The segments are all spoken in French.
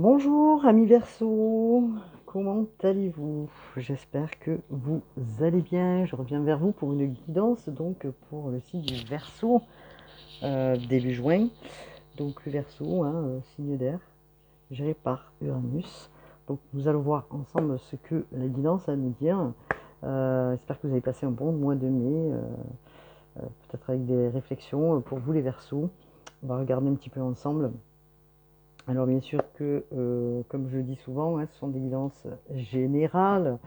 Bonjour amis Verseau, comment allez-vous? J'espère que vous allez bien. Je reviens vers vous pour une guidance donc pour le signe du Verseau début juin. Donc le Verseau, signe d'air, géré par Uranus. Donc nous allons voir ensemble ce que la guidance a à nous dire. J'espère que vous avez passé un bon mois de mai, peut-être avec des réflexions pour vous les Verseaux. On va regarder un petit peu ensemble. Alors bien sûr que, comme je le dis souvent, ce sont des guidances générales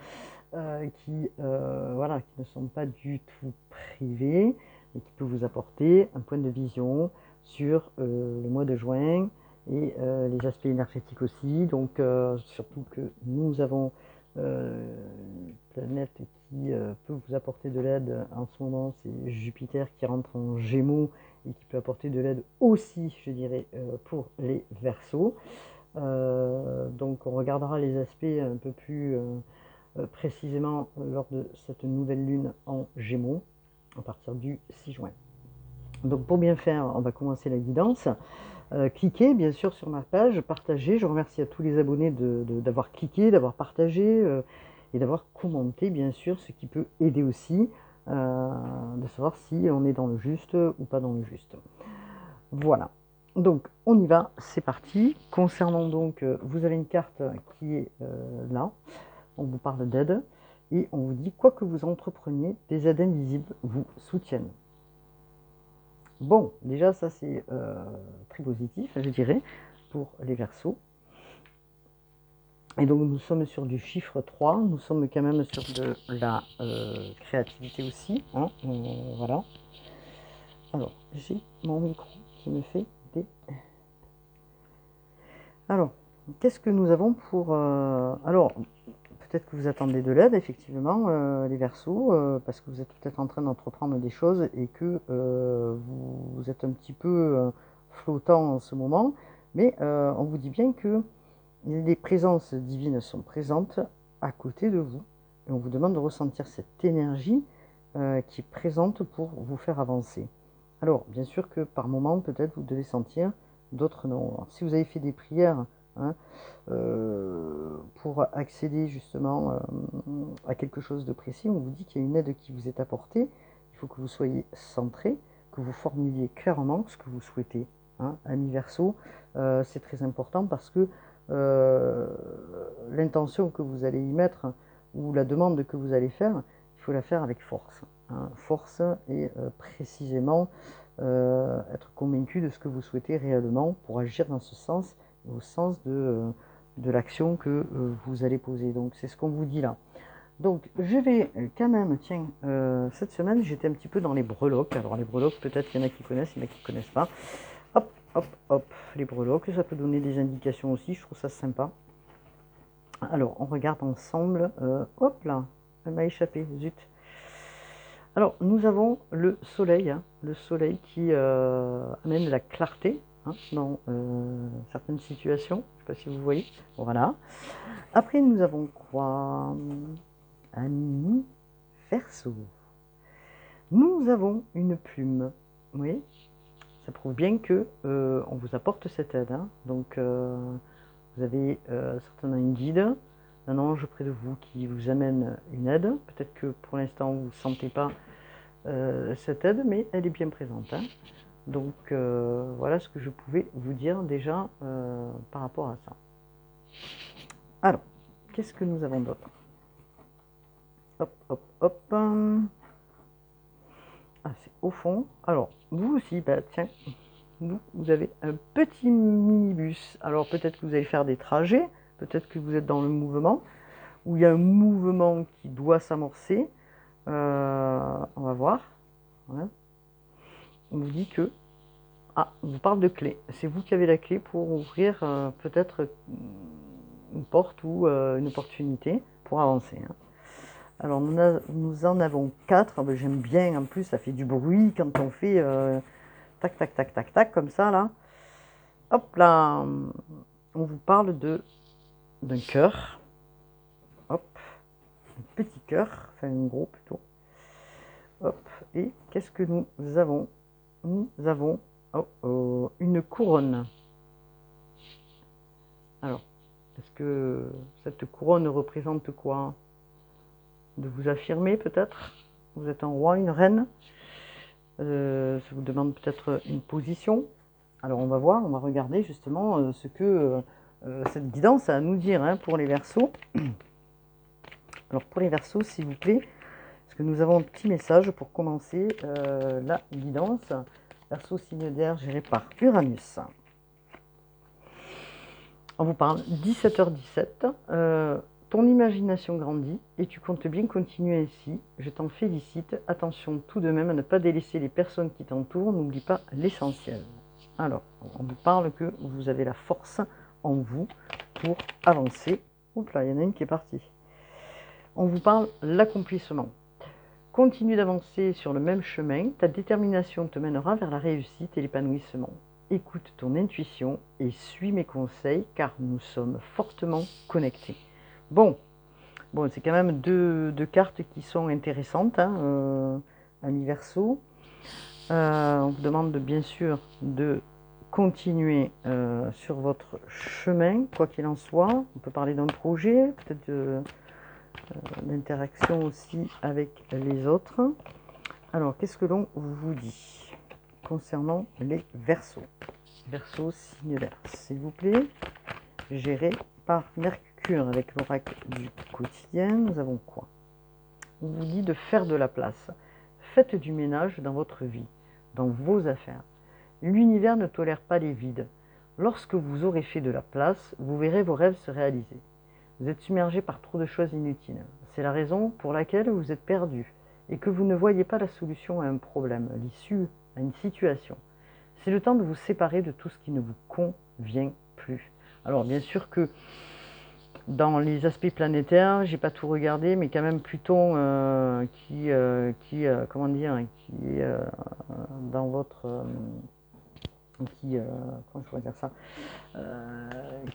qui ne sont pas du tout privées et qui peuvent vous apporter un point de vision sur le mois de juin et les aspects énergétiques aussi. Donc surtout que nous avons une planète qui peut vous apporter de l'aide en ce moment, c'est Jupiter qui rentre en Gémeaux et qui peut apporter de l'aide aussi, je dirais, pour les Verseaux. Donc on regardera les aspects un peu plus précisément lors de cette nouvelle lune en Gémeaux, à partir du 6 juin. Donc pour bien faire, on va commencer la guidance. Cliquez bien sûr sur ma page, partagez. Je remercie à tous les abonnés d'avoir cliqué, d'avoir partagé et d'avoir commenté bien sûr, ce qui peut aider aussi de savoir si on est dans le juste ou pas dans le juste. Voilà. Donc on y va, c'est parti. Concernant donc, vous avez une carte qui est là. On vous parle d'aide et on vous dit quoi que vous entrepreniez, des aides invisibles vous soutiennent. Bon, déjà ça c'est très positif, je dirais, pour les Verseaux. Et donc nous sommes sur du chiffre 3, nous sommes quand même sur de la créativité aussi. Voilà. Alors, j'ai mon micro qui me fait des... Alors, qu'est-ce que nous avons pour... Alors, peut-être que vous attendez de l'aide, effectivement, les Verseaux, parce que vous êtes peut-être en train d'entreprendre des choses et que vous êtes un petit peu flottant en ce moment. Mais on vous dit bien que les présences divines sont présentes à côté de vous. Et on vous demande de ressentir cette énergie qui est présente pour vous faire avancer. Alors, bien sûr que par moment, peut-être vous devez sentir, d'autres non. Alors, si vous avez fait des prières, pour accéder justement à quelque chose de précis, on vous dit qu'il y a une aide qui vous est apportée. Il faut que vous soyez centré, que vous formuliez clairement ce que vous souhaitez. Ami Verseau, c'est très important parce que l'intention que vous allez y mettre ou la demande que vous allez faire, il faut la faire avec force. Force et précisément être convaincu de ce que vous souhaitez réellement pour agir dans ce sens, au sens de l'action que vous allez poser. Donc c'est ce qu'on vous dit là. Donc je vais quand même, tiens, cette semaine j'étais un petit peu dans les breloques. Alors les breloques, peut-être qu'il y en a qui connaissent, il y en a qui ne connaissent pas. Hop, hop, hop, les breloques, ça peut donner des indications aussi, je trouve ça sympa. Alors on regarde ensemble, hop là, elle m'a échappé, zut. Alors nous avons le soleil qui amène la clarté dans certaines situations, je ne sais pas si vous voyez, voilà. Après nous avons quoi? Ami Verseau. Nous avons une plume, vous voyez, ça prouve bien que on vous apporte cette aide. Donc vous avez certainement une guide, un ange près de vous qui vous amène une aide. Peut-être que pour l'instant vous ne sentez pas cette aide, mais elle est bien présente. Donc voilà ce que je pouvais vous dire déjà par rapport à ça. Alors, qu'est-ce que nous avons d'autre? Hop, hop, hop. Ah, c'est au fond. Alors, vous aussi, tiens, vous avez un petit minibus. Alors peut-être que vous allez faire des trajets, peut-être que vous êtes dans le mouvement, où il y a un mouvement qui doit s'amorcer. On va voir. Voilà. On vous dit que... Ah, on vous parle de clé. C'est vous qui avez la clé pour ouvrir peut-être une porte ou une opportunité pour avancer. Alors nous en avons 4. J'aime bien, en plus ça fait du bruit quand on fait tac, tac, tac, tac, tac, comme ça là. Hop là, on vous parle d'un cœur. Hop, un petit cœur, enfin un gros plutôt. Hop, et qu'est-ce que nous avons? Nous avons une couronne. Alors, Est-ce que cette couronne représente quoi? De vous affirmer peut-être? Vous êtes un roi, une reine. Ça vous demande peut-être une position. Alors on va voir, on va regarder justement ce que cette guidance a à nous dire hein, pour les Verseaux. Alors pour les Verseaux, s'il vous plaît, parce que nous avons un petit message pour commencer la guidance. Verseau signe d'air géré par Uranus. On vous parle 17h17. Ton imagination grandit et tu comptes bien continuer ainsi. Je t'en félicite. Attention tout de même à ne pas délaisser les personnes qui t'entourent. N'oublie pas l'essentiel. Alors, on vous parle que vous avez la force en vous pour avancer. Oups là, il y en a une qui est partie. On vous parle l'accomplissement. Continue d'avancer sur le même chemin. Ta détermination te mènera vers la réussite et l'épanouissement. Écoute ton intuition et suis mes conseils car nous sommes fortement connectés. Bon c'est quand même deux cartes qui sont intéressantes, hein, amis Verseau. On vous demande bien sûr de continuer sur votre chemin, quoi qu'il en soit. On peut parler d'un projet, peut-être d'interaction aussi avec les autres. Alors, qu'est-ce que l'on vous dit concernant les Verseaux? Verseau, signe d'air, s'il vous plaît, géré par Mercure avec l'oracle du quotidien. Nous avons quoi? On vous dit de faire de la place. Faites du ménage dans votre vie, dans vos affaires. L'univers ne tolère pas les vides. Lorsque vous aurez fait de la place, vous verrez vos rêves se réaliser. Vous êtes submergé par trop de choses inutiles. C'est la raison pour laquelle vous êtes perdu et que vous ne voyez pas la solution à un problème, l'issue à une situation. C'est le temps de vous séparer de tout ce qui ne vous convient plus. Alors bien sûr que dans les aspects planétaires, j'ai pas tout regardé, mais quand même Pluton qui est dans votre comment je pourrais dire ça,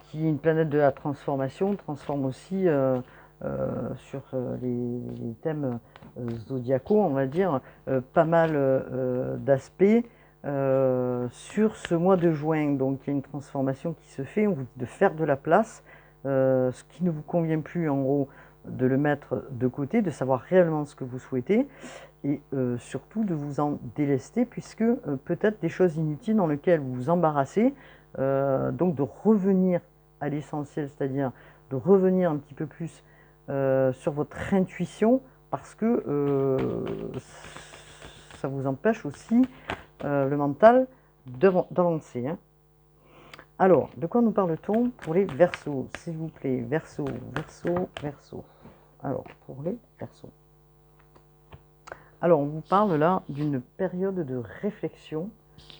qui est une planète de la transformation, transforme aussi sur les thèmes zodiacaux, on va dire, pas mal d'aspects sur ce mois de juin. Donc il y a une transformation qui se fait, on vous dit de faire de la place, ce qui ne vous convient plus en gros, de le mettre de côté, de savoir réellement ce que vous souhaitez, et surtout de vous en délester, puisque peut-être des choses inutiles dans lesquelles vous vous embarrassez, donc de revenir à l'essentiel, c'est-à-dire de revenir un petit peu plus sur votre intuition, parce que ça vous empêche aussi, le mental, d'avancer. Hein. Alors, de quoi nous parle-t-on pour les Verseaux, s'il vous plaît? Verseau, Verseau, Verseau. Alors, pour les Verseaux. Alors, on vous parle là d'une période de réflexion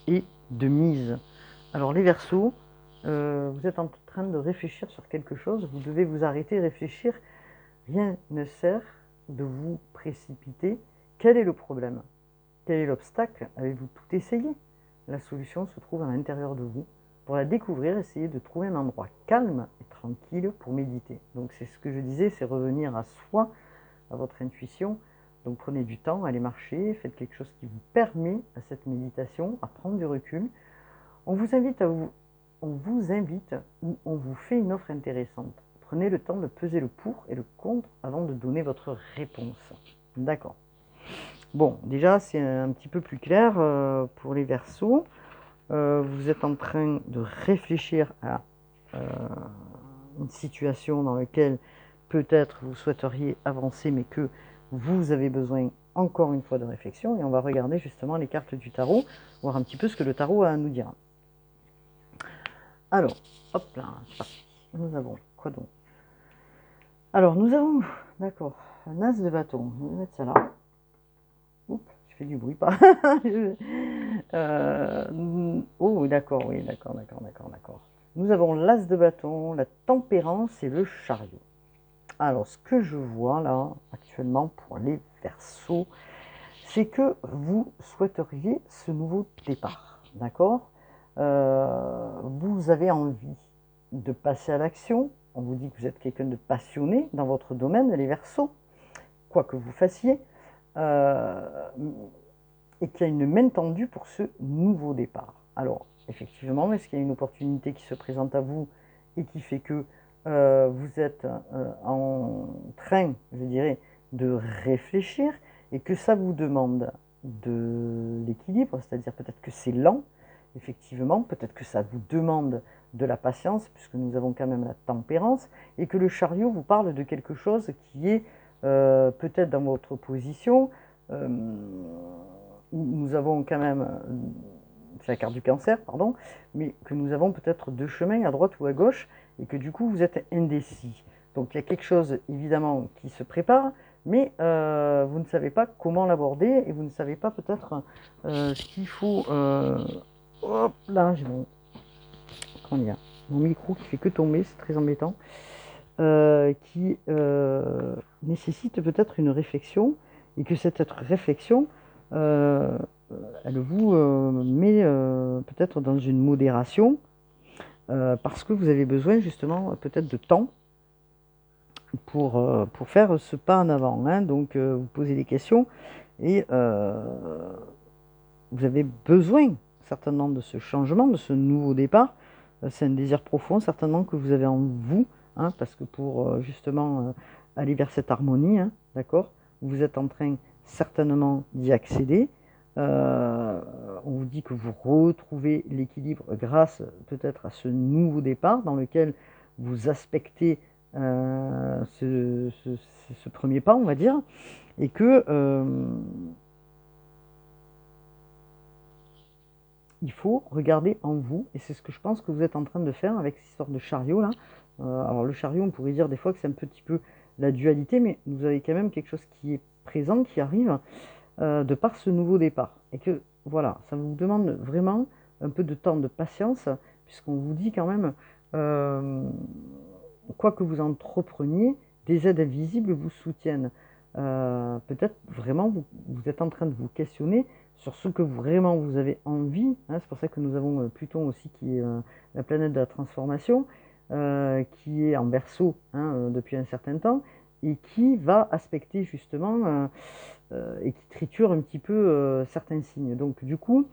et de mise. Alors, les Verseaux, vous êtes en train de réfléchir sur quelque chose, vous devez vous arrêter et réfléchir. Rien ne sert de vous précipiter. Quel est le problème? Quel est l'obstacle? Avez-vous tout essayé? La solution se trouve à l'intérieur de vous. Pour la découvrir, essayez de trouver un endroit calme et tranquille pour méditer. Donc c'est ce que je disais, c'est revenir à soi, à votre intuition. Donc prenez du temps, allez marcher, faites quelque chose qui vous permet à cette méditation, à prendre du recul. On vous invite ou on vous fait une offre intéressante. Prenez le temps de peser le pour et le contre avant de donner votre réponse. D'accord. Bon, déjà c'est un petit peu plus clair pour les Verseaux. Vous êtes en train de réfléchir à une situation dans laquelle peut-être vous souhaiteriez avancer, mais que vous avez besoin encore une fois de réflexion. Et on va regarder justement les cartes du tarot, voir un petit peu ce que le tarot a à nous dire. Alors, hop là, c'est parti. Nous avons quoi donc? Alors, nous avons, d'accord, un as de bâton. On va mettre ça là. Oups, je fais du bruit, pas. Oh, d'accord, oui, d'accord. Nous avons l'as de bâton, la tempérance et le chariot. Alors, ce que je vois là, actuellement, pour les Verseaux, c'est que vous souhaiteriez ce nouveau départ, d'accord? Vous avez envie de passer à l'action. On vous dit que vous êtes quelqu'un de passionné dans votre domaine, les Verseaux, quoi que vous fassiez, et qu'il y a une main tendue pour ce nouveau départ. Alors, effectivement, est-ce qu'il y a une opportunité qui se présente à vous et qui fait que vous êtes en train, je dirais, de réfléchir et que ça vous demande de l'équilibre, c'est-à-dire peut-être que c'est lent, effectivement, peut-être que ça vous demande de la patience, puisque nous avons quand même la tempérance, et que le chariot vous parle de quelque chose qui est peut-être dans votre position, euh, où nous avons quand même, c'est la carte du cancer, pardon, mais que nous avons peut-être deux chemins, à droite ou à gauche, et que du coup vous êtes indécis. Donc il y a quelque chose évidemment qui se prépare, mais vous ne savez pas comment l'aborder, et vous ne savez pas peut-être ce qu'il faut... hop là, j'ai mon micro qui fait que tomber, c'est très embêtant, qui nécessite peut-être une réflexion, et que cette réflexion, elle vous met peut-être dans une modération, parce que vous avez besoin justement peut-être de temps pour faire ce pas en avant. Hein. Donc vous posez des questions et vous avez besoin certainement de ce changement, de ce nouveau départ. C'est un désir profond certainement que vous avez en vous, hein, parce que pour justement aller vers cette harmonie, hein, d'accord, vous êtes en train certainement d'y accéder. On vous dit que vous retrouvez l'équilibre grâce peut-être à ce nouveau départ dans lequel vous aspectez ce premier pas, on va dire, et que il faut regarder en vous, et c'est ce que je pense que vous êtes en train de faire avec cette histoire de chariot là. Alors le chariot, on pourrait dire des fois que c'est un petit peu la dualité, mais vous avez quand même quelque chose qui est présent, qui arrive de par ce nouveau départ, et que voilà, ça vous demande vraiment un peu de temps de patience, puisqu'on vous dit quand même, quoi que vous entrepreniez, des aides invisibles vous soutiennent. Peut-être vraiment vous êtes en train de vous questionner sur ce que vraiment vous avez envie. Hein, c'est pour ça que nous avons Pluton aussi, qui est la planète de la transformation, qui est en Verseau, hein, depuis un certain temps, et qui va aspecter justement et qui triture un petit peu certains signes. Donc du coup,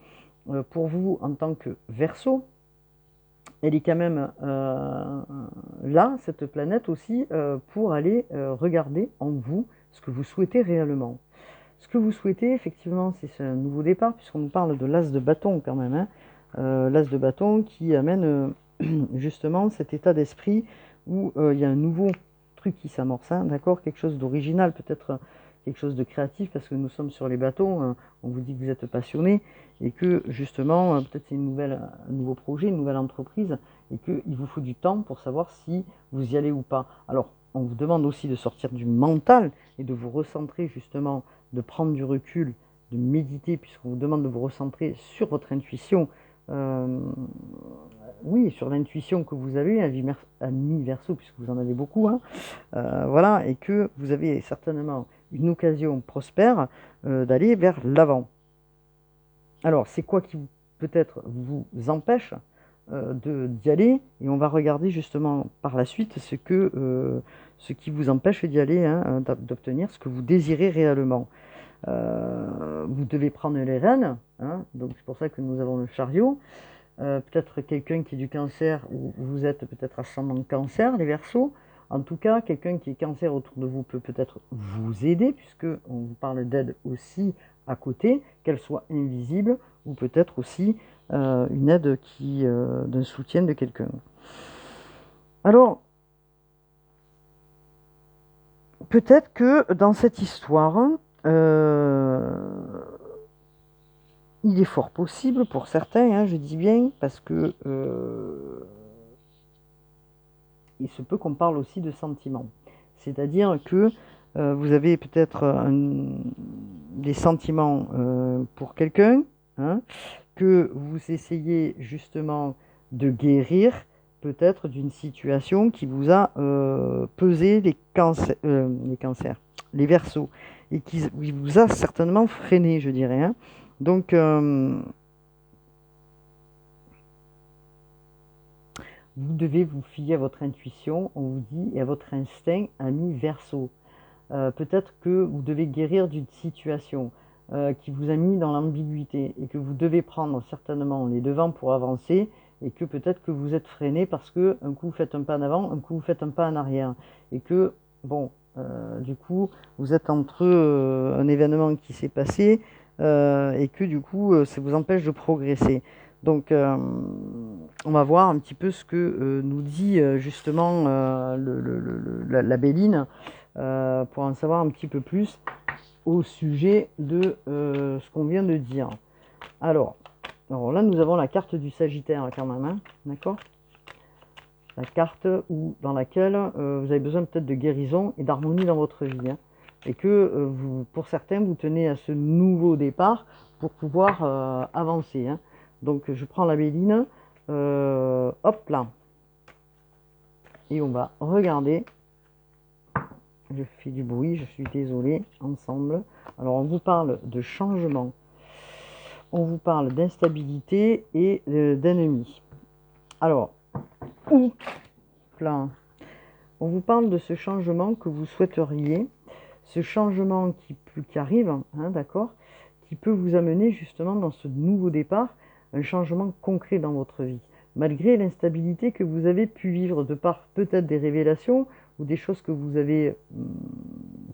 pour vous en tant que Verseau, elle est quand même là, cette planète aussi, pour aller regarder en vous ce que vous souhaitez réellement. Ce que vous souhaitez, effectivement, c'est un nouveau départ, puisqu'on nous parle de l'as de bâton quand même. Hein. L'as de bâton qui amène justement cet état d'esprit où il y a un nouveau truc qui s'amorce, hein, d'accord, quelque chose d'original, peut-être quelque chose de créatif, parce que nous sommes sur les bâtons, on vous dit que vous êtes passionné, et que justement, peut-être c'est un nouveau projet, une nouvelle entreprise, et qu'il vous faut du temps pour savoir si vous y allez ou pas. Alors, on vous demande aussi de sortir du mental et de vous recentrer justement, de prendre du recul, de méditer, puisqu'on vous demande de vous recentrer sur votre intuition. Oui, sur l'intuition que vous avez, à mi-verso, puisque vous en avez beaucoup, hein, voilà, et que vous avez certainement une occasion prospère d'aller vers l'avant. Alors, c'est quoi qui peut-être vous empêche d'y aller, et on va regarder justement par la suite ce qui vous empêche d'y aller, hein, d'obtenir ce que vous désirez réellement. Vous devez prendre les rênes, hein, donc c'est pour ça que nous avons le chariot. Peut-être quelqu'un qui est du cancer, ou vous êtes peut-être ascendant cancer, les Verseaux. En tout cas, quelqu'un qui est cancer autour de vous peut peut-être vous aider, puisque on vous parle d'aide aussi à côté, qu'elle soit invisible, ou peut-être aussi une aide d'un soutien de quelqu'un. Alors, peut-être que dans cette histoire, il est fort possible pour certains, hein, je dis bien, parce que il se peut qu'on parle aussi de sentiments. C'est-à-dire que vous avez peut-être des sentiments pour quelqu'un, hein, que vous essayez justement de guérir, peut-être d'une situation qui vous a pesé les cancers, les Verseaux, et qui vous a certainement freiné, je dirais. Hein. Donc, vous devez vous fier à votre intuition, on vous dit, et à votre instinct, ami Verseau. Peut-être que vous devez guérir d'une situation qui vous a mis dans l'ambiguïté, et que vous devez prendre certainement les devants pour avancer, et que peut-être que vous êtes freiné parce que un coup vous faites un pas en avant, un coup vous faites un pas en arrière, et que bon, du coup vous êtes entre un événement qui s'est passé et que du coup ça vous empêche de progresser. Donc on va voir un petit peu ce que nous dit justement la Béline pour en savoir un petit peu plus au sujet de ce qu'on vient de dire. Alors là, nous avons la carte du Sagittaire quand même, hein, d'accord? La carte dans laquelle vous avez besoin peut-être de guérison et d'harmonie dans votre vie, hein, et que vous, pour certains, vous tenez à ce nouveau départ pour pouvoir avancer, hein. Donc, je prends la Béline, hop là, et on va regarder. Je fais du bruit, je suis désolé, ensemble. Alors, on vous parle de changement, on vous parle d'instabilité et d'ennemis. Alors, là, on vous parle de ce changement que vous souhaiteriez, ce changement qui arrive, hein, d'accord, qui peut vous amener justement dans ce nouveau départ, un changement concret dans votre vie, malgré l'instabilité que vous avez pu vivre de par peut-être des révélations ou des choses que vous avez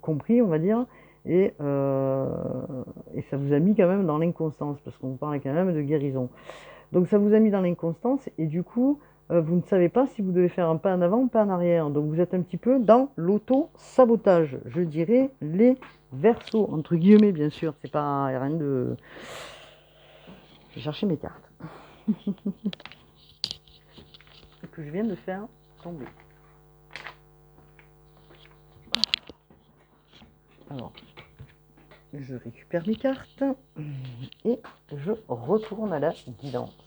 compris, on va dire, et ça vous a mis quand même dans l'inconstance, parce qu'on vous parle quand même de guérison. Donc ça vous a mis dans l'inconstance, et du coup, vous ne savez pas si vous devez faire un pas en avant ou un pas en arrière. Donc vous êtes un petit peu dans l'auto-sabotage, je dirais les Verseaux, entre guillemets, bien sûr. C'est pas rien de... Je vais chercher mes cartes. Que je viens de faire tomber. Alors, je récupère mes cartes et je retourne à la guidance.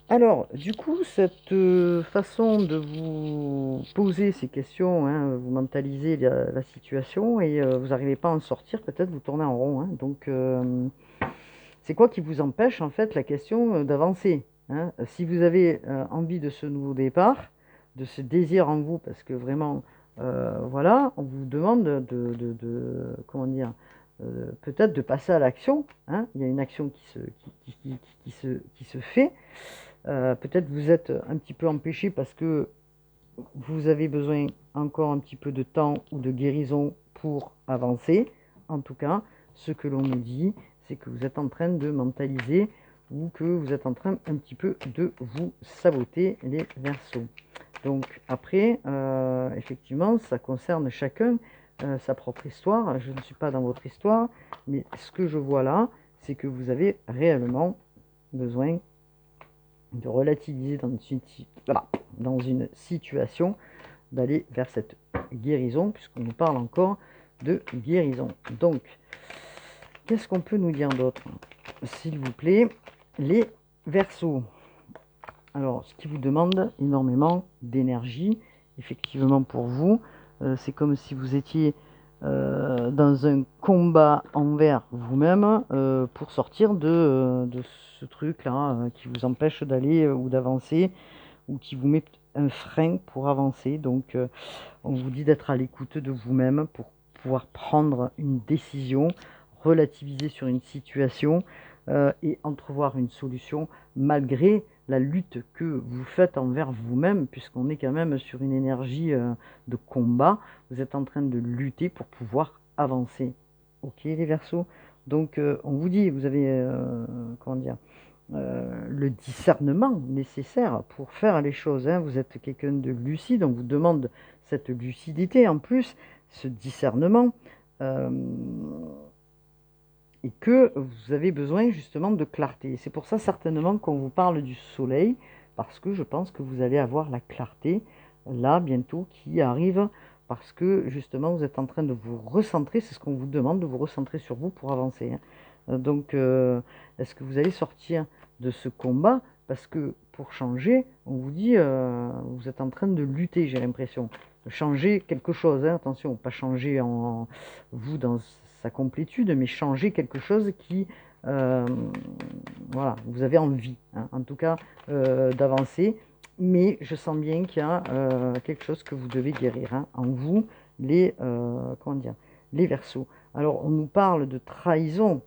Alors, du coup, cette façon de vous poser ces questions, hein, vous mentalisez la situation et vous n'arrivez pas à en sortir, peut-être vous tournez en rond, hein. Donc, c'est quoi qui vous empêche, en fait, la question d'avancer, hein? Si vous avez envie de ce nouveau départ, de ce désir en vous, parce que vraiment, voilà, on vous demande comment dire, peut-être de passer à l'action, hein. Il y a une action qui se fait. Peut-être vous êtes un petit peu empêché parce que vous avez besoin encore un petit peu de temps ou de guérison pour avancer. En tout cas, ce que l'on nous dit, c'est que vous êtes en train de mentaliser ou que vous êtes en train un petit peu de vous saboter, les Verseaux. Donc après, effectivement, ça concerne chacun sa propre histoire. Je ne suis pas dans votre histoire, mais ce que je vois là, c'est que vous avez réellement besoin de relativiser dans une situation, d'aller vers cette guérison, puisqu'on nous parle encore de guérison. Donc, qu'est-ce qu'on peut nous dire d'autre, s'il vous plaît, les Verseaux? Alors, ce qui vous demande énormément d'énergie, effectivement pour vous, c'est comme si vous étiez dans un combat envers vous-même pour sortir de ce truc-là qui vous empêche d'aller ou d'avancer ou qui vous met un frein pour avancer. Donc, on vous dit d'être à l'écoute de vous-même pour pouvoir prendre une décision, relativiser sur une situation et entrevoir une solution malgré la lutte que vous faites envers vous-même, puisqu'on est quand même sur une énergie de combat. Vous êtes en train de lutter pour pouvoir avancer. Ok, les Verseaux? Donc, on vous dit, vous avez, comment dire, le discernement nécessaire pour faire les choses, hein. Vous êtes quelqu'un de lucide, on vous demande cette lucidité en plus, ce discernement, et que vous avez besoin justement de clarté. C'est pour ça certainement qu'on vous parle du soleil, parce que je pense que vous allez avoir la clarté là bientôt qui arrive, parce que justement vous êtes en train de vous recentrer, c'est ce qu'on vous demande, de vous recentrer sur vous pour avancer, hein. Donc est-ce que vous allez sortir de ce combat? Parce que pour changer, on vous dit, vous êtes en train de lutter, j'ai l'impression, de changer quelque chose, hein, attention, pas changer en vous dans sa complétude, mais changer quelque chose qui, voilà, vous avez envie, hein, en tout cas, d'avancer. Mais je sens bien qu'il y a quelque chose que vous devez guérir, hein, en vous, les, comment dire, les Verseaux. Alors, on nous parle de trahison,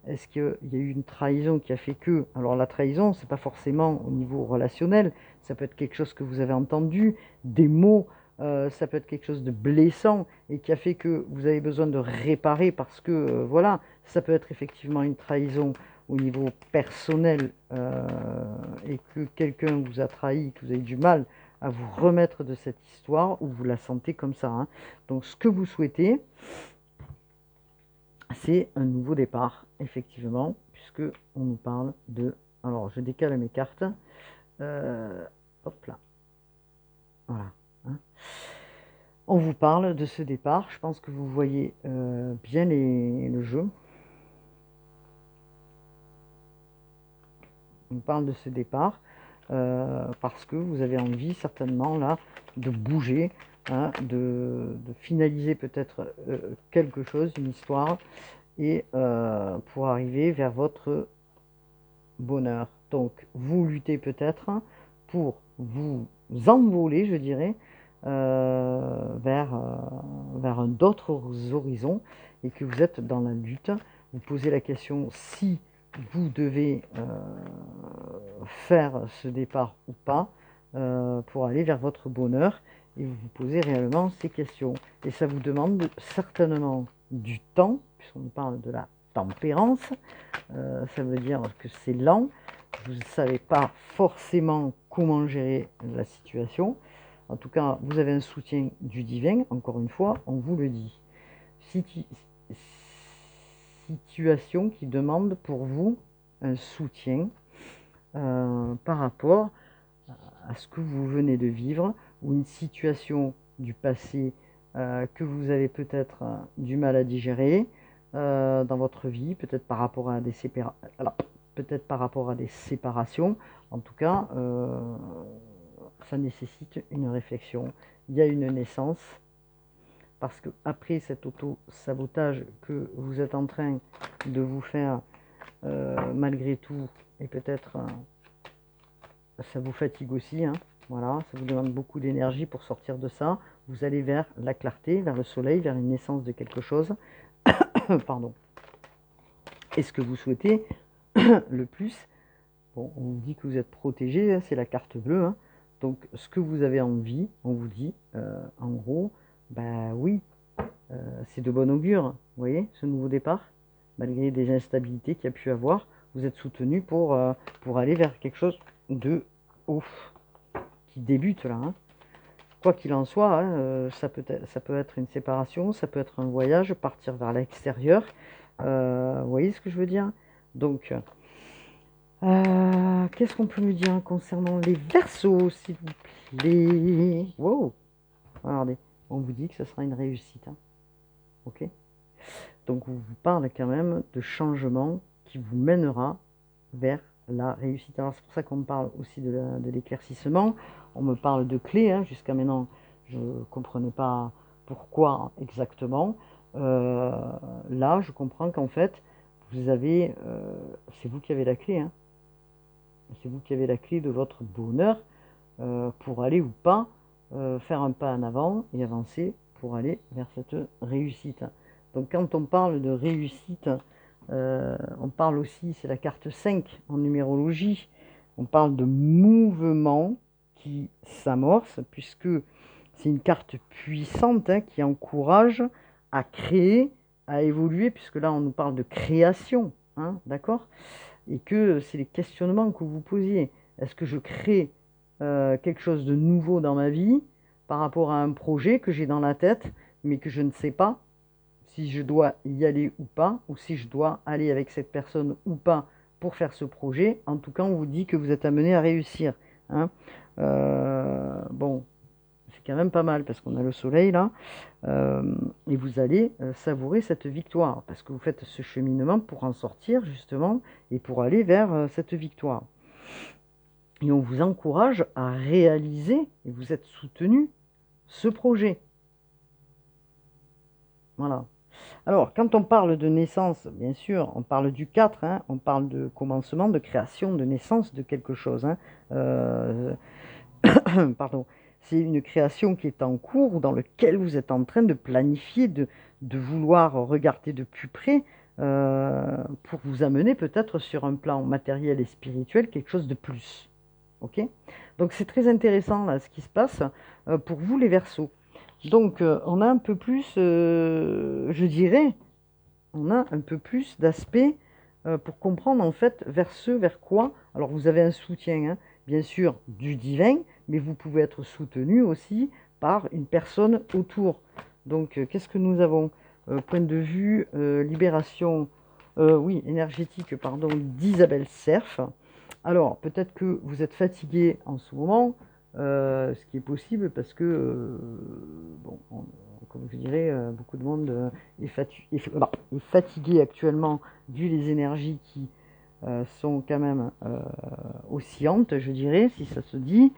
Est-ce qu'il y a eu une trahison qui a fait que... Alors la trahison, c'est pas forcément au niveau relationnel, ça peut être quelque chose que vous avez entendu, des mots, ça peut être quelque chose de blessant et qui a fait que vous avez besoin de réparer parce que, voilà, ça peut être effectivement une trahison au niveau personnel et que quelqu'un vous a trahi, que vous avez du mal à vous remettre de cette histoire ou vous la sentez comme ça, hein. Donc ce que vous souhaitez, c'est un nouveau départ, effectivement, puisque on nous parle de... Alors, je décale mes cartes. Hop là. Voilà. Hein. On vous parle de ce départ. Je pense que vous voyez bien le jeu. On parle de ce départ parce que vous avez envie, certainement, là, de bouger, hein, de finaliser peut-être quelque chose, une histoire, et pour arriver vers votre bonheur. Donc, vous luttez peut-être pour vous envoler, je dirais, vers d'autres horizons et que vous êtes dans la lutte. Vous posez la question si vous devez faire ce départ ou pas pour aller vers votre bonheur et vous vous posez réellement ces questions. Et ça vous demande certainement du temps, puisqu'on parle de la tempérance. Ça veut dire que c'est lent, vous ne savez pas forcément comment gérer la situation. En tout cas, vous avez un soutien du divin, encore une fois, on vous le dit. Situation qui demande pour vous un soutien par rapport à ce que vous venez de vivre, ou une situation du passé que vous avez peut-être du mal à digérer dans votre vie, peut-être par rapport à des peut-être par rapport à des séparations. En tout cas, ça nécessite une réflexion. Il y a une naissance, parce que après cet auto-sabotage que vous êtes en train de vous faire malgré tout, et peut-être ça vous fatigue aussi, hein, voilà, ça vous demande beaucoup d'énergie pour sortir de ça. Vous allez vers la clarté, vers le soleil, vers une naissance de quelque chose. Pardon. Et ce que vous souhaitez le plus, bon, on vous dit que vous êtes protégé, c'est la carte bleue, hein. Donc ce que vous avez envie, on vous dit, en gros, bah oui, c'est de bon augure, vous voyez, ce nouveau départ, malgré des instabilités qu'il y a pu avoir, vous êtes soutenu pour aller vers quelque chose de ouf, qui débute là, hein. Quoi qu'il en soit, hein, ça peut être une séparation, ça peut être un voyage, partir vers l'extérieur, vous voyez ce que je veux dire? Donc, qu'est-ce qu'on peut me dire concernant les Verseaux, s'il vous plaît? Wow, regardez, on vous dit que ce sera une réussite, hein. Ok? Donc, on vous parle quand même de changement qui vous mènera vers la réussite. Alors, c'est pour ça qu'on me parle aussi de l'éclaircissement. On me parle de clés, hein. Jusqu'à maintenant, je ne comprenais pas pourquoi exactement. Là, je comprends qu'en fait, vous avez, c'est vous qui avez la clé, hein. C'est vous qui avez la clé de votre bonheur pour aller ou pas faire un pas en avant et avancer pour aller vers cette réussite. Donc quand on parle de réussite, on parle aussi, c'est la carte 5 en numérologie, on parle de mouvement qui s'amorce, puisque c'est une carte puissante, hein, qui encourage à créer, à évoluer, puisque là on nous parle de création, hein, d'accord? Et que c'est les questionnements que vous posiez. Est-ce que je crée quelque chose de nouveau dans ma vie par rapport à un projet que j'ai dans la tête, mais que je ne sais pas si je dois y aller ou pas, ou si je dois aller avec cette personne ou pas pour faire ce projet? En tout cas, on vous dit que vous êtes amené à réussir, hein. Bon, c'est quand même pas mal parce qu'on a le soleil là, et vous allez savourer cette victoire parce que vous faites ce cheminement pour en sortir justement et pour aller vers cette victoire. Et on vous encourage à réaliser, et vous êtes soutenu, ce projet. Voilà. Alors, quand on parle de naissance, bien sûr, on parle du 4, hein, on parle de commencement, de création, de naissance de quelque chose, hein. Pardon. C'est une création qui est en cours, dans laquelle vous êtes en train de planifier, de vouloir regarder de plus près pour vous amener peut-être sur un plan matériel et spirituel quelque chose de plus. Ok? Donc c'est très intéressant là ce qui se passe pour vous les Verseaux. Donc on a un peu plus, je dirais, on a un peu plus d'aspect pour comprendre en fait vers quoi. Alors vous avez un soutien, hein, bien sûr, du divin, mais vous pouvez être soutenu aussi par une personne autour. Donc qu'est-ce que nous avons? Point de vue libération, oui, énergétique, pardon, d'Isabelle Cerf. Alors peut-être que vous êtes fatigué en ce moment, ce qui est possible parce que, bon, comme je dirais, beaucoup de monde est fatigué actuellement vu les énergies qui sont quand même oscillantes, je dirais, si ça se dit.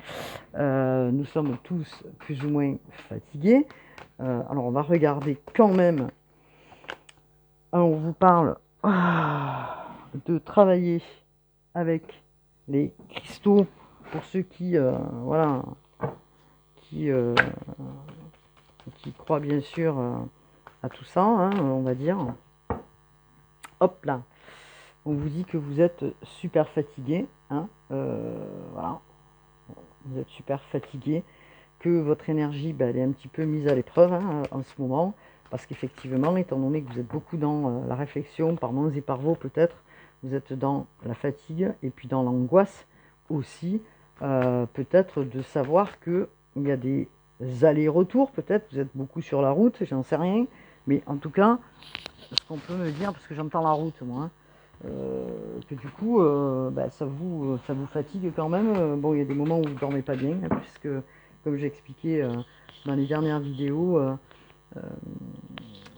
Nous sommes tous plus ou moins fatigués. Alors on va regarder quand même. Alors, on vous parle de travailler avec les cristaux pour ceux qui, voilà, qui, euh, qui croient bien sûr à tout ça, hein, on va dire. Hop là, on vous dit que vous êtes super fatigué, hein, voilà, vous êtes super fatigué, que votre énergie, elle est un petit peu mise à l'épreuve hein, en ce moment, parce qu'effectivement, étant donné que vous êtes beaucoup dans la réflexion, par mons et par vos peut-être, vous êtes dans la fatigue et puis dans l'angoisse aussi, peut-être de savoir qu'il y a des allers-retours, peut-être, vous êtes beaucoup sur la route, j'en sais rien, mais en tout cas, ce qu'on peut me dire, parce que j'entends la route moi, hein, que du coup, ça vous fatigue quand même. Bon, il y a des moments où vous ne dormez pas bien, hein, puisque, comme j'ai expliqué dans les dernières vidéos, euh,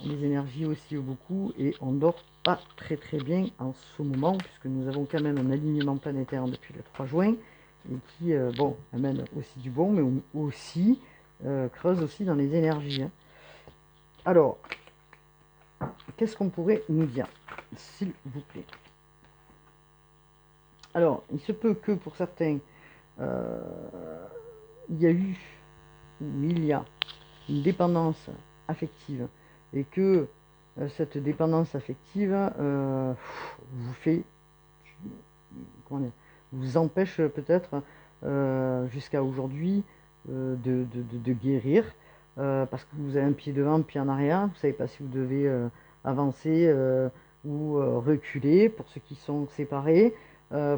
les énergies oscillent beaucoup et on ne dort pas très très bien en ce moment, puisque nous avons quand même un alignement planétaire depuis le 3 juin, et qui, bon, amène aussi du bon, mais aussi creuse aussi dans les énergies. Hein. Alors, qu'est-ce qu'on pourrait nous dire, s'il vous plaît? Alors, il se peut que pour certains, euh, il y a eu, il y a une dépendance affective et que cette dépendance affective vous fait, comment dire, vous empêche peut-être jusqu'à aujourd'hui de guérir parce que vous avez un pied devant, un pied en arrière, vous ne savez pas si vous devez avancer ou reculer pour ceux qui sont séparés.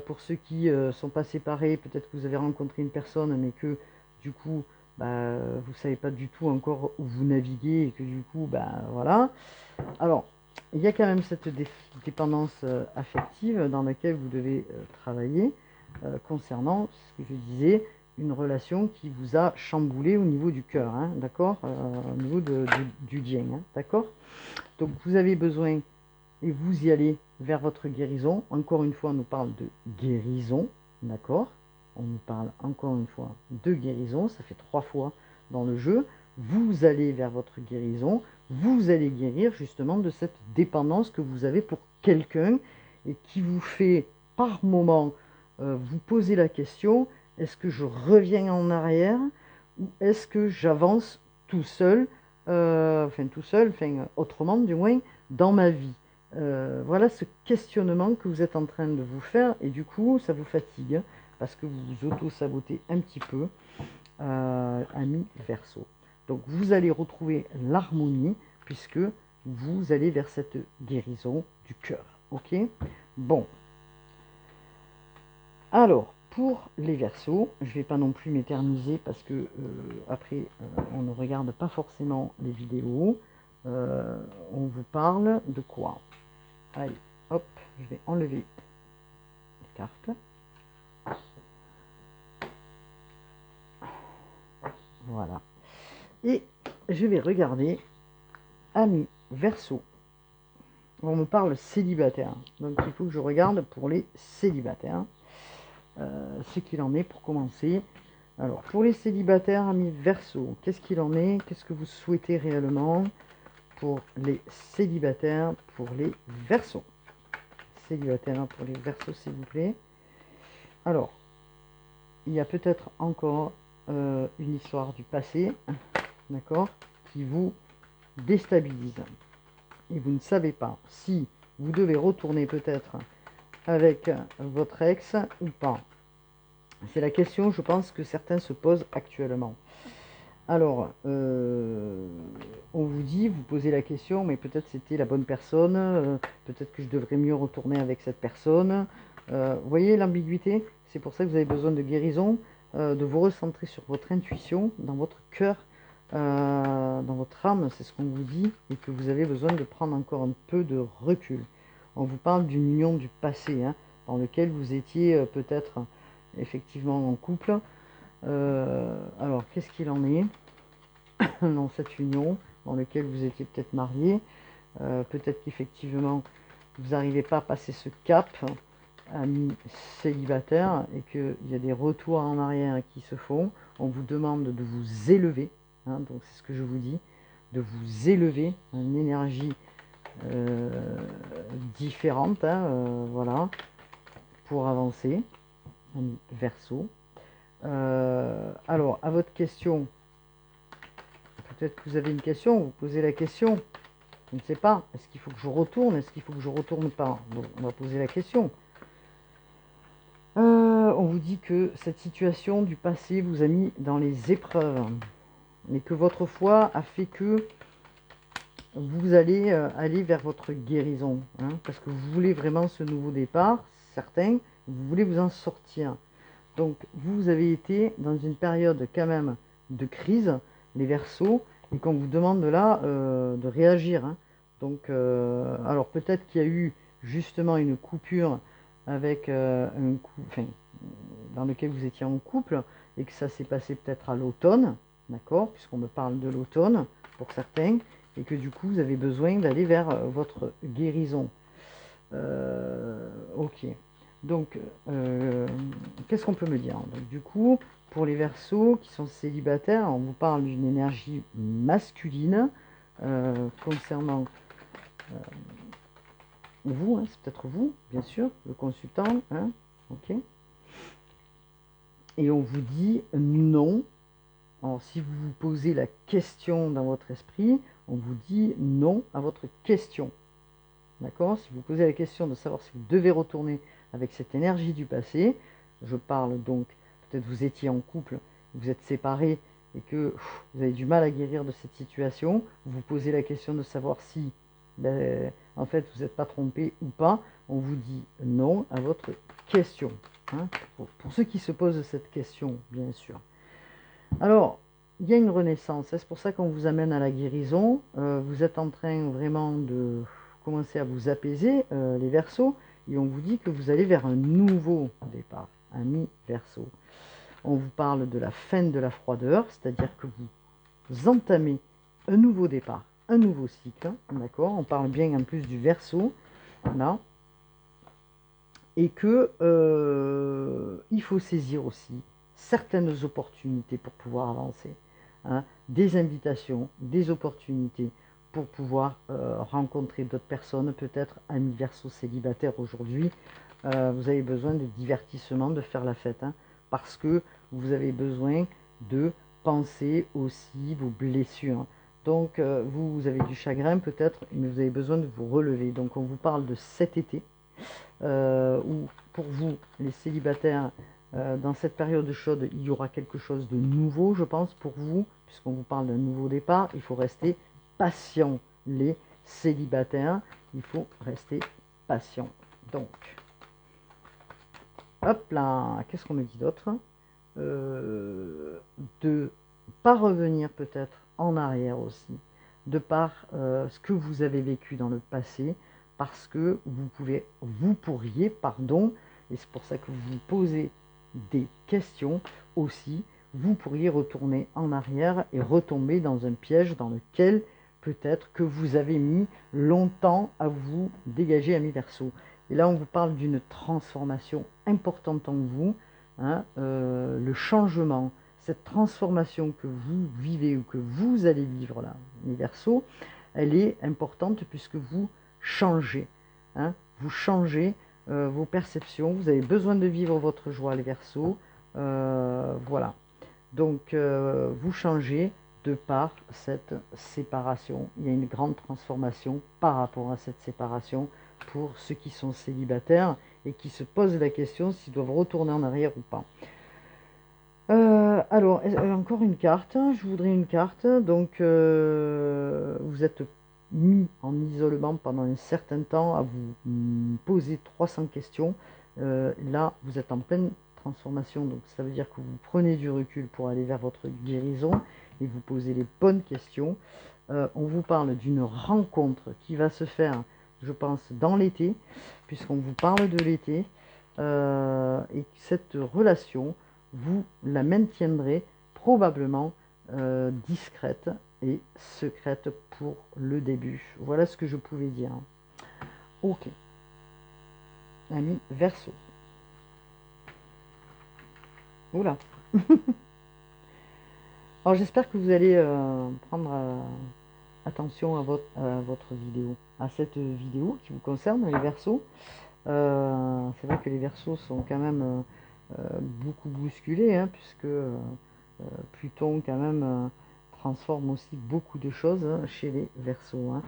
Pour ceux qui ne sont pas séparés, peut-être que vous avez rencontré une personne, mais que du coup, bah, vous ne savez pas du tout encore où vous naviguez, et que du coup, bah, voilà. Alors, il y a quand même cette dépendance affective dans laquelle vous devez travailler concernant ce que je disais, une relation qui vous a chamboulé au niveau du cœur, hein, d'accord, au niveau du lien, hein, d'accord. Donc vous avez besoin et vous y allez vers votre guérison. Encore une fois, on nous parle de guérison, d'accord? On nous parle encore une fois de guérison, ça fait 3 fois dans le jeu. Vous allez vers votre guérison, vous allez guérir justement de cette dépendance que vous avez pour quelqu'un et qui vous fait par moment vous poser la question, est-ce que je reviens en arrière ou est-ce que j'avance tout seul, autrement du moins, dans ma vie? Voilà ce questionnement que vous êtes en train de vous faire et du coup ça vous fatigue hein, parce que vous vous auto-sabotez un petit peu, ami Verseau. Donc vous allez retrouver l'harmonie puisque vous allez vers cette guérison du cœur. Ok? Bon. Alors, pour les Verseaux, je ne vais pas non plus m'éterniser parce que après on ne regarde pas forcément les vidéos. On vous parle de quoi? Allez, hop, je vais enlever les cartes. Voilà. Et je vais regarder Amis Verseau. On me parle célibataire. Donc il faut que je regarde pour les célibataires. Ce qu'il en est pour commencer. Alors, pour les célibataires, Amis Verseau, qu'est-ce qu'il en est? Qu'est-ce que vous souhaitez réellement pour les célibataires, pour les Verseaux? Célibataires pour les Verseaux, s'il vous plaît. Alors, il y a peut-être encore une histoire du passé, d'accord, qui vous déstabilise. Et vous ne savez pas si vous devez retourner peut-être avec votre ex ou pas? C'est la question, je pense, que certains se posent actuellement. Alors, on vous dit, vous posez la question, mais peut-être c'était la bonne personne, peut-être que je devrais mieux retourner avec cette personne. Vous voyez l'ambiguïté? C'est pour ça que vous avez besoin de guérison, de vous recentrer sur votre intuition, dans votre cœur, dans votre âme, c'est ce qu'on vous dit, et que vous avez besoin de prendre encore un peu de recul. On vous parle d'une union du passé, hein, dans lequel vous étiez peut-être effectivement en couple. Alors, qu'est-ce qu'il en est dans cette union dans laquelle vous étiez peut-être marié? Peut-être qu'effectivement, vous n'arrivez pas à passer ce cap ami célibataire et qu'il y a des retours en arrière qui se font. On vous demande de vous élever, hein, donc c'est ce que je vous dis, de vous élever à une énergie différente, hein, voilà, pour avancer, ami Verseau. Alors, à votre question, peut-être que vous avez une question, vous posez la question. Je ne sais pas, est-ce qu'il faut que je retourne? Est-ce qu'il faut que je retourne pas? Bon, on va poser la question. On vous dit que cette situation du passé vous a mis dans les épreuves, mais que votre foi a fait que vous allez aller vers votre guérison, hein, parce que vous voulez vraiment ce nouveau départ, certains, vous voulez vous en sortir. Donc, vous avez été dans une période quand même de crise, les Verseaux, et qu'on vous demande là de réagir, hein. Donc, alors peut-être qu'il y a eu justement une coupure avec dans lequel vous étiez en couple, et que ça s'est passé peut-être à l'automne, d'accord, puisqu'on me parle de l'automne pour certains, et que du coup vous avez besoin d'aller vers votre guérison. Ok. Donc, qu'est-ce qu'on peut me dire? Donc, du coup, pour les Verseaux qui sont célibataires, on vous parle d'une énergie masculine concernant vous, hein, c'est peut-être vous, bien sûr, le consultant, hein, ok. Et on vous dit non. Alors, si vous vous posez la question dans votre esprit, on vous dit non à votre question. D'accord? Si vous posez la question de savoir si vous devez retourner avec cette énergie du passé, je parle donc, peut-être vous étiez en couple, vous êtes séparés et que vous avez du mal à guérir de cette situation, vous vous posez la question de savoir si, en fait, vous n'êtes pas trompé ou pas, on vous dit non à votre question, hein, pour ceux qui se posent cette question, bien sûr. Alors, il y a une renaissance, c'est pour ça qu'on vous amène à la guérison. Vous êtes en train vraiment de commencer à vous apaiser, les Verseaux, et on vous dit que vous allez vers un nouveau départ, ami Verseau. On vous parle de la fin de la froideur, c'est-à-dire que vous entamez un nouveau départ, un nouveau cycle, d'accord? On parle bien en plus du Verseau, là, et que il faut saisir aussi certaines opportunités pour pouvoir avancer, hein, des invitations, des opportunités pour pouvoir rencontrer d'autres personnes, peut-être amis Verseau célibataires aujourd'hui. Vous avez besoin de divertissement, de faire la fête, hein, parce que vous avez besoin de penser aussi vos blessures. Donc vous avez du chagrin peut-être, mais vous avez besoin de vous relever. Donc on vous parle de cet été, où pour vous, les célibataires, dans cette période chaude, il y aura quelque chose de nouveau, je pense, pour vous, puisqu'on vous parle d'un nouveau départ. Il faut rester patient, les célibataires. Il faut rester patient. Donc, hop là, qu'est-ce qu'on me dit d'autre? De pas revenir peut-être en arrière aussi, de par ce que vous avez vécu dans le passé, parce que vous pourriez, pardon, et c'est pour ça que vous vous posez des questions aussi, vous pourriez retourner en arrière et retomber dans un piège dans lequel peut-être que vous avez mis longtemps à vous dégager, ami Verseau. Et là, on vous parle d'une transformation importante en vous, hein, le changement, cette transformation que vous vivez ou que vous allez vivre là, les Verseaux, elle est importante puisque vous changez, hein, vous changez vos perceptions, vous avez besoin de vivre votre joie, les Verseaux, voilà. Donc vous changez de par cette séparation. Il y a une grande transformation par rapport à cette séparation. pour ceux qui sont célibataires et qui se posent la question s'ils doivent retourner en arrière ou pas. Alors, encore une carte, je voudrais une carte. Donc, vous êtes mis en isolement pendant un certain temps à vous poser 300 questions. Là, vous êtes en pleine transformation, donc ça veut dire que vous prenez du recul pour aller vers votre guérison et vous posez les bonnes questions. On vous parle d'une rencontre qui va se faire, je pense, dans l'été, puisqu'on vous parle de l'été. Et cette relation, vous la maintiendrez probablement discrète et secrète pour le début. Voilà ce que je pouvais dire. Ok. Ami Verseau. Oula. Alors j'espère que vous allez prendre attention à votre vidéo, à cette vidéo qui vous concerne, les Verseaux. C'est vrai que les Verseaux sont quand même beaucoup bousculés, hein, puisque Pluton quand même transforme aussi beaucoup de choses chez les Verseaux. Hein.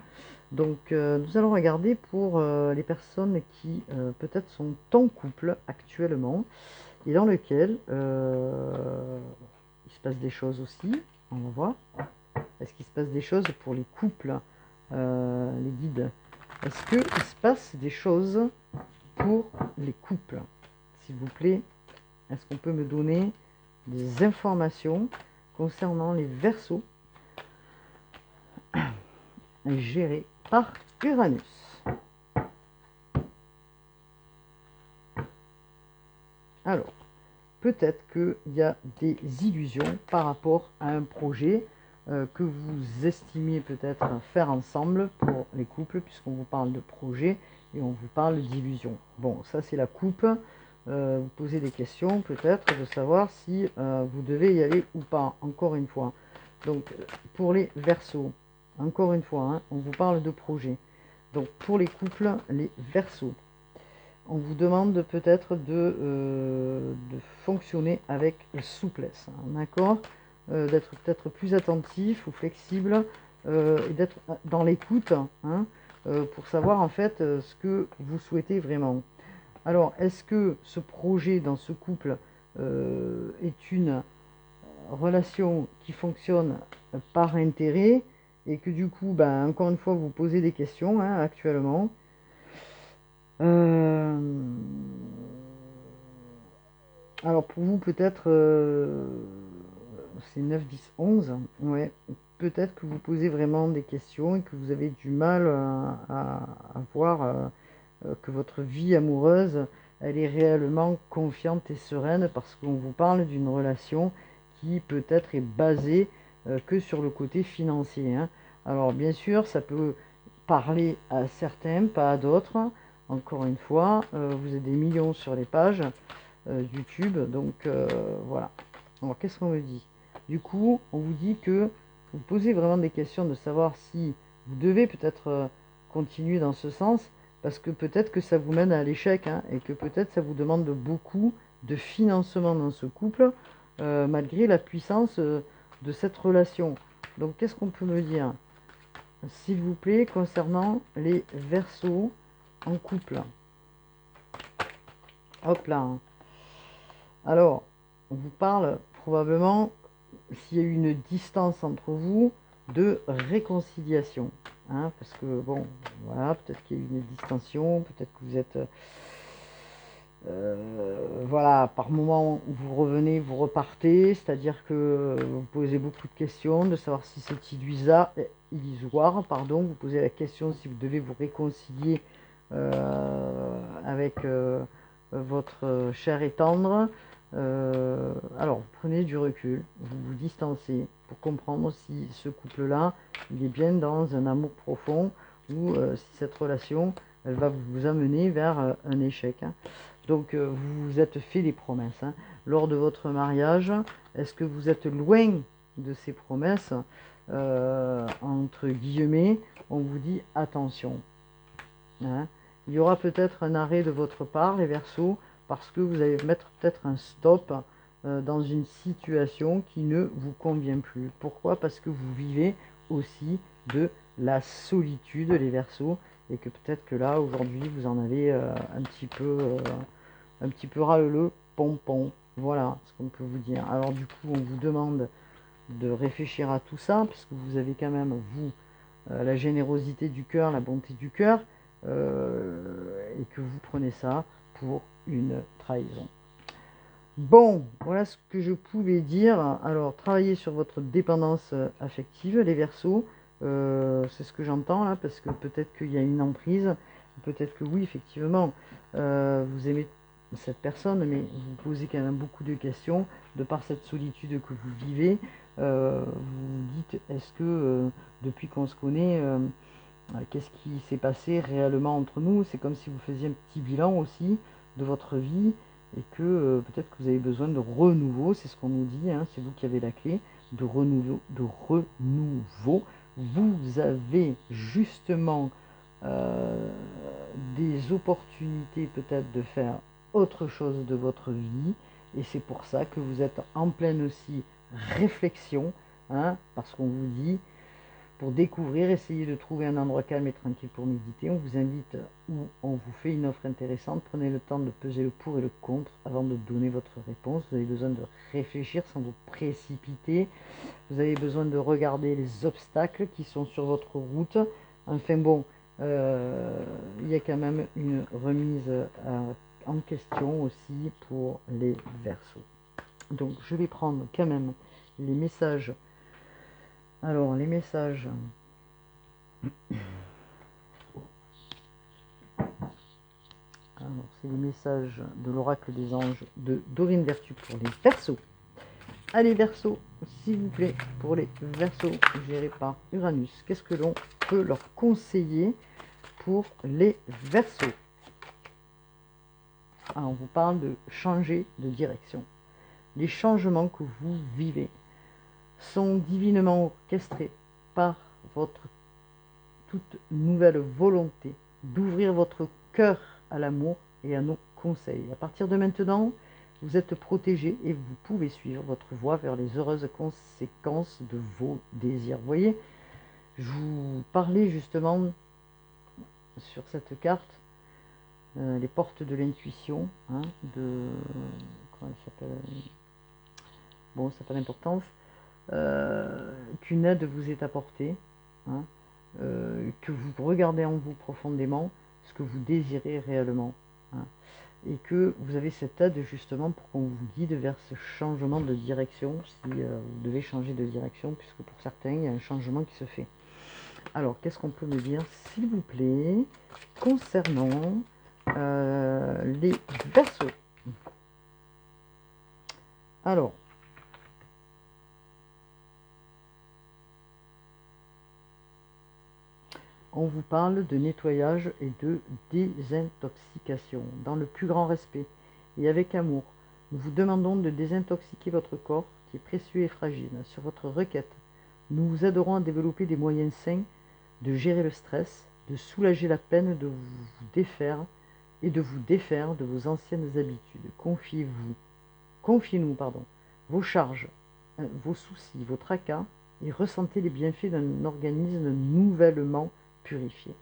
Donc nous allons regarder pour les personnes qui peut-être sont en couple actuellement et dans lequel il se passe des choses aussi. On va voir. Est-ce qu'il se passe des choses pour les couples, les guides? Est-ce qu'il se passe des choses pour les couples? S'il vous plaît, est-ce qu'on peut me donner des informations concernant les Verseaux gérés par Uranus? Alors, peut-être qu'il y a des illusions par rapport à un projet que vous estimez peut-être faire ensemble pour les couples, puisqu'on vous parle de projet et on vous parle d'illusions. Bon, ça c'est la coupe. Vous posez des questions peut-être de savoir si vous devez y aller ou pas, encore une fois. Donc, pour les Verseaux, encore une fois, hein, on vous parle de projet. Donc, pour les couples, les Verseaux, on vous demande peut-être de fonctionner avec souplesse, hein, d'accord, d'être peut-être plus attentif ou flexible et d'être dans l'écoute, hein, pour savoir en fait ce que vous souhaitez vraiment. Alors, est-ce que ce projet dans ce couple est une relation qui fonctionne par intérêt et que du coup, ben, encore une fois, vous posez des questions hein, actuellement. Alors pour vous peut-être c'est 9, 10, 11, ouais, peut-être que vous posez vraiment des questions et que vous avez du mal à voir que votre vie amoureuse elle est réellement confiante et sereine parce qu'on vous parle d'une relation qui peut-être est basée que sur le côté financier. Hein. Alors bien sûr ça peut parler à certains, pas à d'autres. Encore une fois, vous avez des millions sur les pages YouTube, donc voilà. Alors qu'est-ce qu'on me dit? Du coup, on vous dit que vous posez vraiment des questions de savoir si vous devez peut-être continuer dans ce sens, parce que peut-être que ça vous mène à l'échec, hein, et que peut-être ça vous demande beaucoup de financement dans ce couple, malgré la puissance de cette relation. Donc qu'est-ce qu'on peut me dire? S'il vous plaît, concernant les Verseaux en couple. Hop là. Hein. Alors, on vous parle probablement, s'il y a eu une distance entre vous, de réconciliation. Hein, parce que, bon, voilà, peut-être qu'il y a eu une distension, peut-être que vous êtes... voilà, par moment, vous revenez, vous repartez, c'est-à-dire que vous posez beaucoup de questions, de savoir si c'est illusoire, pardon, vous posez la question si vous devez vous réconcilier avec votre chair et tendre. Alors, vous prenez du recul, vous vous distancez pour comprendre si ce couple-là, il est bien dans un amour profond ou si cette relation, elle va vous amener vers un échec. Hein. Donc, vous vous êtes fait des promesses. Hein. Lors de votre mariage, est-ce que vous êtes loin de ces promesses entre guillemets, on vous dit attention. Hein. Il y aura peut-être un arrêt de votre part, les Verseaux, parce que vous allez mettre peut-être un stop dans une situation qui ne vous convient plus. Pourquoi? Parce que vous vivez aussi de la solitude, les Verseaux, et que peut-être que là, aujourd'hui, vous en avez un petit peu ras le pompon. Voilà ce qu'on peut vous dire. Alors du coup, on vous demande de réfléchir à tout ça, parce que vous avez quand même, vous, la générosité du cœur, la bonté du cœur, et que vous prenez ça pour une trahison. Bon, voilà ce que je pouvais dire. Alors, travaillez sur votre dépendance affective, les Verseaux. C'est ce que j'entends là, parce que peut-être qu'il y a une emprise. Peut-être que oui, effectivement, vous aimez cette personne, mais vous posez quand même beaucoup de questions. De par cette solitude que vous vivez, vous vous dites, est-ce que depuis qu'on se connaît, qu'est-ce qui s'est passé réellement entre nous? C'est comme si vous faisiez un petit bilan aussi de votre vie, et que peut-être que vous avez besoin de renouveau, c'est ce qu'on nous dit, hein, c'est vous qui avez la clé, de renouveau, de renouveau. Vous avez justement des opportunités peut-être de faire autre chose de votre vie, et c'est pour ça que vous êtes en pleine aussi réflexion, hein, parce qu'on vous dit, pour découvrir, essayez de trouver un endroit calme et tranquille pour méditer. On vous invite ou on vous fait une offre intéressante. Prenez le temps de peser le pour et le contre avant de donner votre réponse. Vous avez besoin de réfléchir sans vous précipiter. Vous avez besoin de regarder les obstacles qui sont sur votre route. Enfin bon, il y a quand même une remise en question aussi pour les Verseaux. Donc je vais prendre quand même les messages. Alors, les messages. Alors, c'est les messages de l'oracle des anges de Dorine Vertu pour les Verseaux. Allez, Verseaux, s'il vous plaît, pour les Verseaux gérés par Uranus, qu'est-ce que l'on peut leur conseiller pour les Verseaux? Alors, on vous parle de changer de direction. Les changements que vous vivez sont divinement orchestrés par votre toute nouvelle volonté d'ouvrir votre cœur à l'amour et à nos conseils. À partir de maintenant, vous êtes protégé et vous pouvez suivre votre voie vers les heureuses conséquences de vos désirs. Vous voyez, je vous parlais justement sur cette carte, les portes de l'intuition, hein, de... comment elle s'appelle? Bon, ça n'a pas d'importance. Qu'une aide vous est apportée, hein, que vous regardez en vous profondément ce que vous désirez réellement, hein, et que vous avez cette aide justement pour qu'on vous guide vers ce changement de direction, si vous devez changer de direction, puisque pour certains il y a un changement qui se fait. Alors qu'est-ce qu'on peut me dire s'il vous plaît concernant les Verseaux? Alors, on vous parle de nettoyage et de désintoxication, dans le plus grand respect et avec amour. Nous vous demandons de désintoxiquer votre corps, qui est précieux et fragile. Sur votre requête, nous vous aiderons à développer des moyens sains de gérer le stress, de soulager la peine de vous défaire et de vous défaire de vos anciennes habitudes. Confiez-nous, vos charges, vos soucis, vos tracas, et ressentez les bienfaits d'un organisme nouvellement purifié.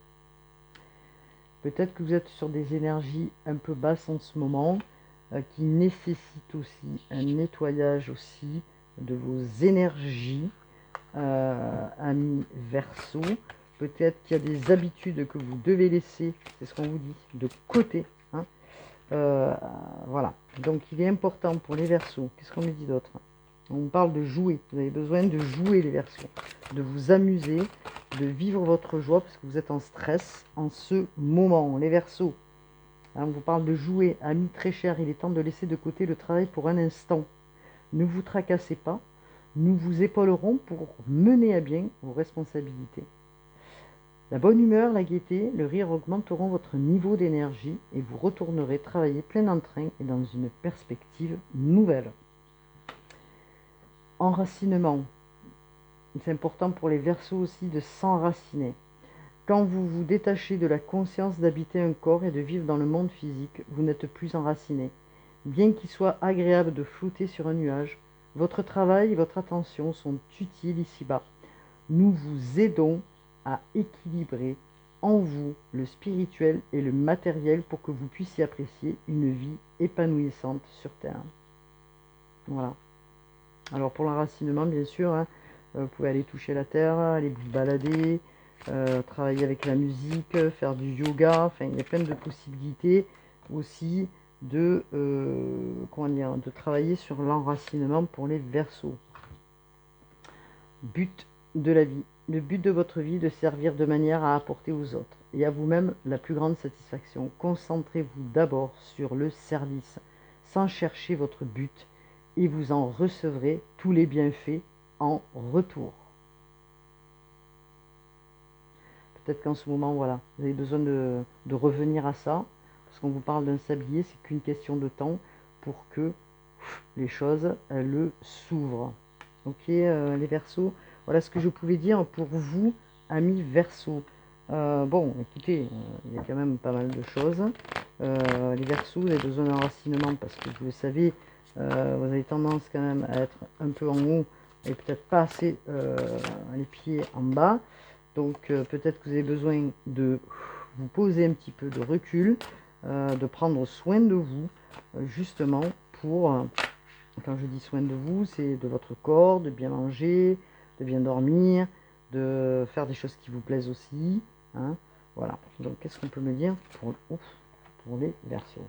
Peut-être que vous êtes sur des énergies un peu basses en ce moment, qui nécessitent aussi un nettoyage aussi de vos énergies, amis Verseaux. Peut-être qu'il y a des habitudes que vous devez laisser, c'est ce qu'on vous dit, de côté, hein. Voilà, donc il est important pour les Verseaux. Qu'est-ce qu'on me dit d'autre? On parle de jouer, vous avez besoin de jouer les Verseaux, de vous amuser, de vivre votre joie, parce que vous êtes en stress en ce moment, les Verseaux. On vous parle de jouer, amis très chers, il est temps de laisser de côté le travail pour un instant. Ne vous tracassez pas, nous vous épaulerons pour mener à bien vos responsabilités. La bonne humeur, la gaieté, le rire augmenteront votre niveau d'énergie et vous retournerez travailler plein d'entrain et dans une perspective nouvelle. Enracinement. C'est important pour les Verseaux aussi de s'enraciner. Quand vous vous détachez de la conscience d'habiter un corps et de vivre dans le monde physique, vous n'êtes plus enraciné. Bien qu'il soit agréable de flotter sur un nuage, votre travail et votre attention sont utiles ici-bas. Nous vous aidons à équilibrer en vous le spirituel et le matériel pour que vous puissiez apprécier une vie épanouissante sur Terre. Voilà. Alors pour l'enracinement, bien sûr, hein, vous pouvez aller toucher la terre, aller vous balader, travailler avec la musique, faire du yoga. Enfin, il y a plein de possibilités aussi de, de travailler sur l'enracinement pour les Verseaux. But de la vie. Le but de votre vie est de servir de manière à apporter aux autres et à vous-même la plus grande satisfaction. Concentrez-vous d'abord sur le service, sans chercher votre but, et vous en recevrez tous les bienfaits en retour. Peut-être qu'en ce moment, voilà, vous avez besoin de revenir à ça, parce qu'on vous parle d'un sablier, c'est qu'une question de temps pour que les choses, elles s'ouvrent. Ok, les Verseaux, voilà ce que je pouvais dire pour vous, amis Verseaux. Bon, écoutez, il y a quand même pas mal de choses. Les Verseaux, vous avez besoin d'enracinement parce que vous le savez, vous avez tendance quand même à être un peu en haut et peut-être pas assez les pieds en bas. Donc peut-être que vous avez besoin de vous poser un petit peu de recul, de prendre soin de vous, justement pour, quand je dis soin de vous, c'est de votre corps, de bien manger, de bien dormir, de faire des choses qui vous plaisent aussi. Hein, voilà. Donc qu'est-ce qu'on peut me dire pour les Verseaux?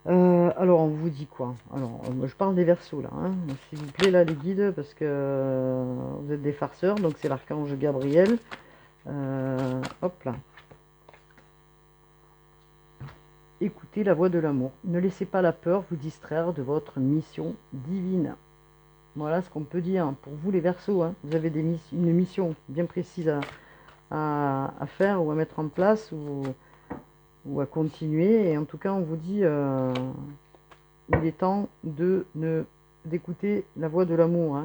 Alors on vous dit quoi? Alors je parle des Verseaux là, hein. S'il vous plaît là les guides, parce que vous êtes des farceurs, donc c'est l'archange Gabriel. Hop là. Écoutez la voix de l'amour. Ne laissez pas la peur vous distraire de votre mission divine. Voilà ce qu'on peut dire pour vous les Verseaux. Hein. Vous avez une mission bien précise à faire ou à mettre en place ou à continuer. Et en tout cas, on vous dit il est temps d'écouter la voix de l'amour. Hein.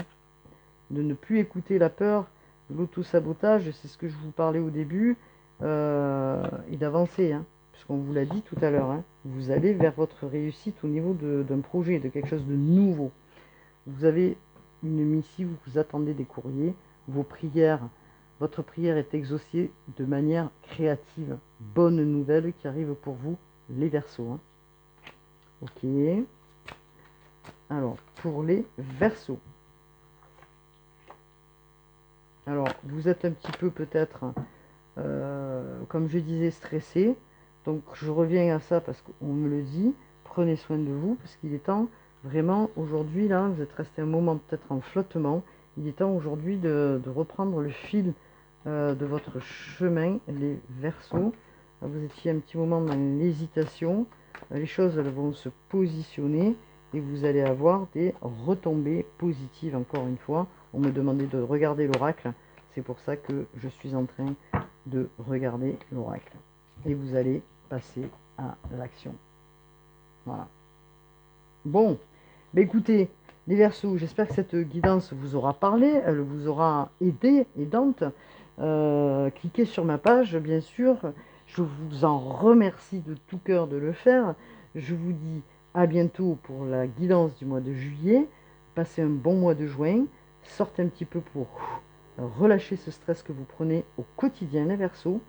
De ne plus écouter la peur, l'auto-sabotage, c'est ce que je vous parlais au début, et d'avancer. Hein. Puisqu'on vous l'a dit tout à l'heure, hein, vous allez vers votre réussite au niveau d'un projet, de quelque chose de nouveau. Vous avez une missive, vous attendez des courriers, vos prières, votre prière est exaucée de manière créative. Bonne nouvelle qui arrive pour vous, les Verseaux. Hein. Ok. Alors, pour les Verseaux. Alors, vous êtes un petit peu peut-être, comme je disais, stressé. Donc, je reviens à ça parce qu'on me le dit. Prenez soin de vous parce qu'il est temps, vraiment, aujourd'hui, là, vous êtes resté un moment peut-être en flottement. Il est temps aujourd'hui de reprendre le fil de votre chemin, les Verseaux. Vous étiez un petit moment dans l'hésitation. Les choses elles vont se positionner et vous allez avoir des retombées positives, encore une fois. On me demandait de regarder l'oracle. C'est pour ça que je suis en train de regarder l'oracle. Et vous allez passer à l'action. Voilà. Bon, bah écoutez, les Verseaux, j'espère que cette guidance vous aura parlé, elle vous aura aidé, aidante. Cliquez sur ma page, bien sûr. Je vous en remercie de tout cœur de le faire. Je vous dis à bientôt pour la guidance du mois de juillet. Passez un bon mois de juin. Sortez un petit peu pour relâcher ce stress que vous prenez au quotidien, les Verseaux,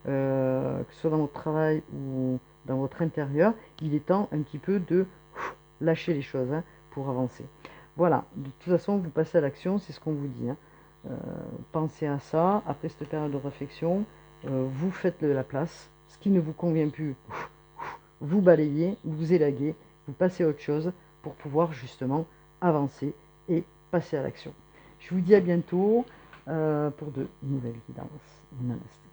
que ce soit dans votre travail ou dans votre intérieur. Il est temps un petit peu de lâcher les choses hein, pour avancer. Voilà, de toute façon, vous passez à l'action, c'est ce qu'on vous dit. Hein. Pensez à ça, après cette période de réflexion, vous faites la place, ce qui ne vous convient plus, vous balayez, vous élaguez, vous passez à autre chose pour pouvoir justement avancer et passer à l'action. Je vous dis à bientôt pour de nouvelles guidances. Namaste.